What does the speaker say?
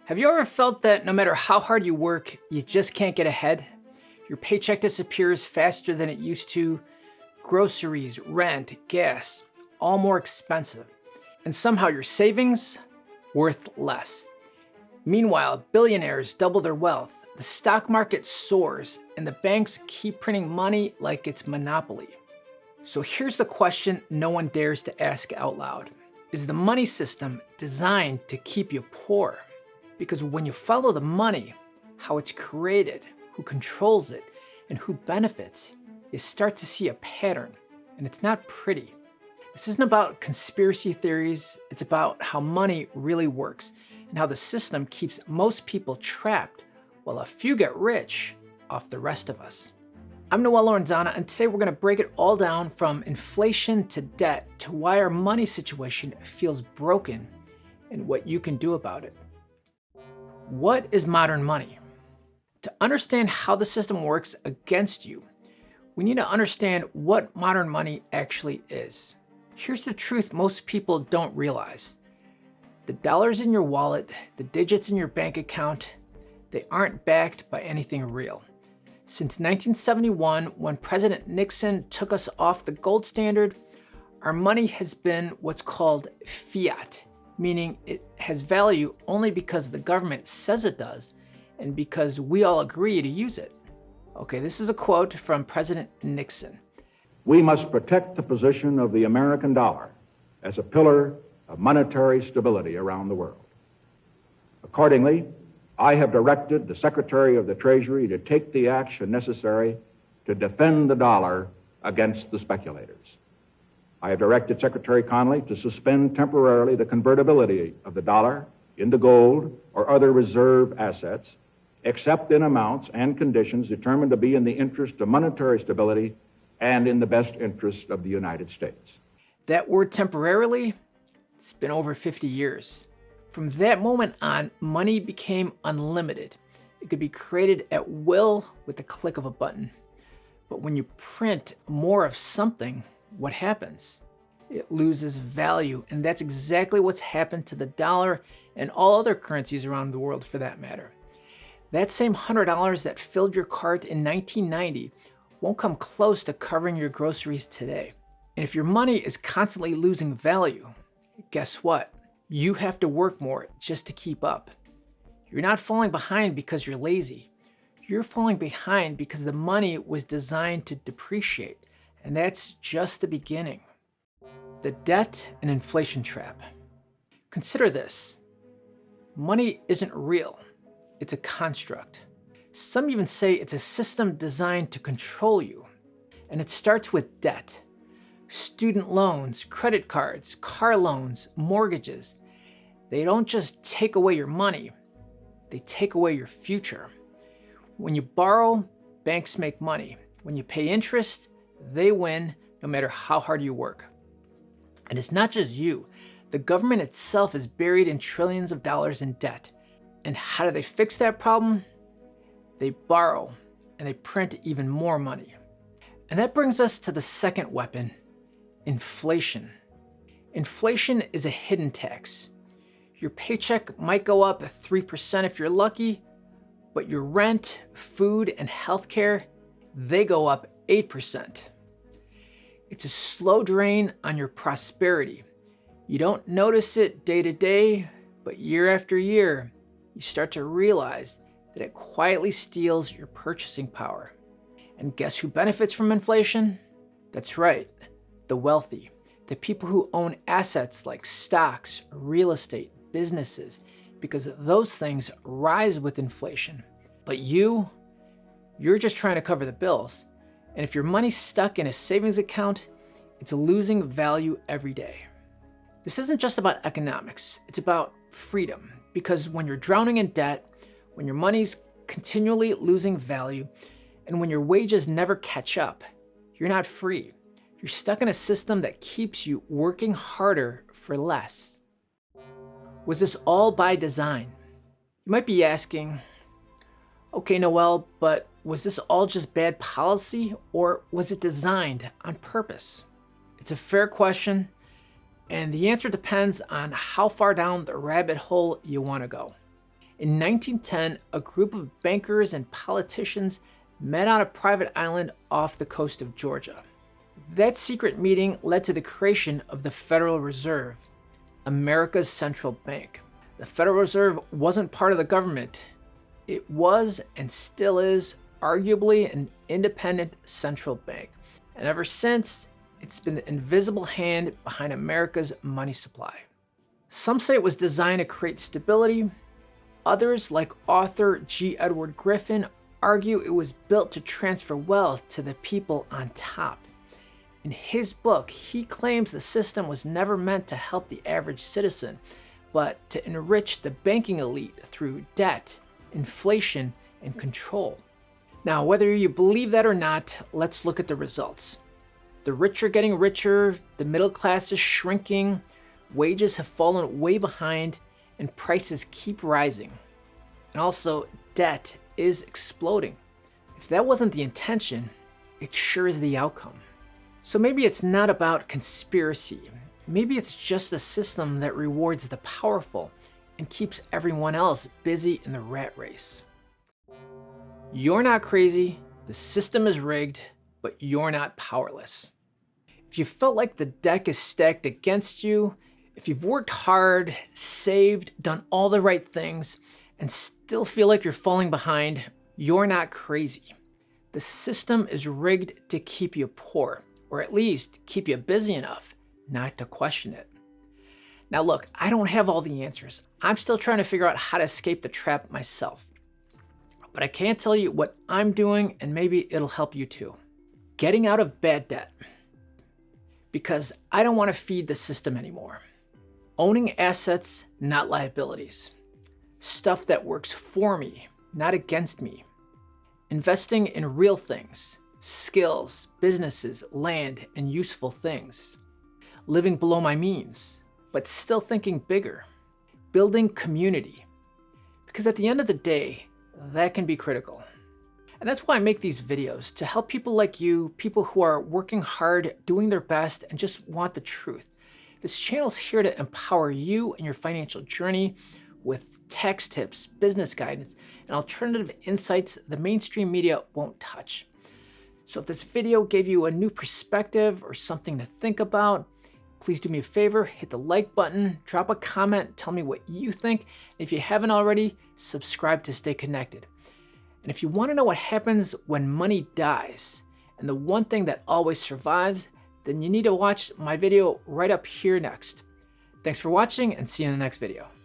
Have you ever felt that no matter how hard you work, you just can't get ahead? Your paycheck disappears faster than it used to. Groceries, rent, gas, all more expensive. And somehow your savings, worth less. Meanwhile, billionaires double their wealth, the stock market soars, and the banks keep printing money like it's monopoly. So here's the question no one dares to ask out loud. Is the money system designed to keep you poor? Because when you follow the money, how it's created, who controls it, and who benefits, you start to see a pattern, and it's not pretty. This isn't about conspiracy theories, it's about how money really works and how the system keeps most people trapped while a few get rich off the rest of us. I'm Noel Lorenzana, and today we're going to break it all down from inflation to debt to why our money situation feels broken and what you can do about it. What is modern money? To understand how the system works against you, we need to understand what modern money actually is. Here's the truth most people don't realize. The dollars in your wallet, the digits in your bank account, they aren't backed by anything real. Since 1971, when President Nixon took us off the gold standard, our money has been what's called fiat, meaning it has value only because the government says it does and because we all agree to use it. Okay, this is a quote from President Nixon. We must protect the position of the American dollar as a pillar of monetary stability around the world. Accordingly, I have directed the Secretary of the Treasury to take the action necessary to defend the dollar against the speculators. I have directed Secretary Connally to suspend temporarily the convertibility of the dollar into gold or other reserve assets, except in amounts and conditions determined to be in the interest of monetary stability and in the best interest of the United States. That word temporarily, it's been over 50 years. From that moment on, money became unlimited. It could be created at will with the click of a button. But when you print more of something, what happens? It loses value, and that's exactly what's happened to the dollar and all other currencies around the world for that matter. That same $100 that filled your cart in 1990 won't come close to covering your groceries today. And if your money is constantly losing value, guess what? You have to work more just to keep up. You're not falling behind because you're lazy. You're falling behind because the money was designed to depreciate. And that's just the beginning. The debt and inflation trap. Consider this. Money isn't real. It's a construct. Some even say it's a system designed to control you. And it starts with debt. Student loans, credit cards, car loans, mortgages. They don't just take away your money. They take away your future. When you borrow, banks make money. When you pay interest, they win no matter how hard you work. And it's not just you. The government itself is buried in trillions of dollars in debt. And how do they fix that problem? They borrow and they print even more money. And that brings us to the second weapon, inflation. Inflation is a hidden tax. Your paycheck might go up 3% if you're lucky, but your rent, food, and healthcare, they go up 8%. It's a slow drain on your prosperity. You don't notice it day to day, but year after year, you start to realize that it quietly steals your purchasing power. And guess who benefits from inflation? That's right, the wealthy, the people who own assets like stocks, real estate, businesses, because those things rise with inflation. But you're just trying to cover the bills. And if your money's stuck in a savings account, it's losing value every day. This isn't just about economics, it's about freedom. Because when you're drowning in debt, when your money's continually losing value, and when your wages never catch up, you're not free. You're stuck in a system that keeps you working harder for less. Was this all by design? You might be asking, okay, Noel, but was this all just bad policy, or was it designed on purpose? It's a fair question, and the answer depends on how far down the rabbit hole you want to go. In 1910, a group of bankers and politicians met on a private island off the coast of Georgia. That secret meeting led to the creation of the Federal Reserve, America's central bank. The Federal Reserve wasn't part of the government. It was, and still is, arguably an independent central bank. And ever since, it's been the invisible hand behind America's money supply. Some say it was designed to create stability. Others, like author G. Edward Griffin, argue it was built to transfer wealth to the people on top. In his book, he claims the system was never meant to help the average citizen, but to enrich the banking elite through debt, inflation, and control. Now, whether you believe that or not, let's look at the results. The rich are getting richer, the middle class is shrinking, wages have fallen way behind, and prices keep rising. And also, debt is exploding. If that wasn't the intention, it sure is the outcome. So maybe it's not about conspiracy. Maybe it's just a system that rewards the powerful and keeps everyone else busy in the rat race. You're not crazy, the system is rigged, but you're not powerless. If you felt like the deck is stacked against you, if you've worked hard, saved, done all the right things, and still feel like you're falling behind, you're not crazy. The system is rigged to keep you poor, or at least keep you busy enough not to question it. Now look, I don't have all the answers. I'm still trying to figure out how to escape the trap myself. But I can tell you what I'm doing, and maybe it'll help you too. Getting out of bad debt. Because I don't want to feed the system anymore. Owning assets, not liabilities. Stuff that works for me, not against me. Investing in real things, skills, businesses, land, and useful things. Living below my means, but still thinking bigger. Building community. Because at the end of the day, that can be critical. And that's why I make these videos, to help people like you, people who are working hard, doing their best, and just want the truth. This channel is here to empower you in your financial journey with tax tips, business guidance, and alternative insights the mainstream media won't touch. So if this video gave you a new perspective or something to think about, please do me a favor, hit the like button, drop a comment, tell me what you think. And if you haven't already, subscribe to stay connected. And if you want to know what happens when money dies, and the one thing that always survives, then you need to watch my video right up here next. Thanks for watching, and see you in the next video.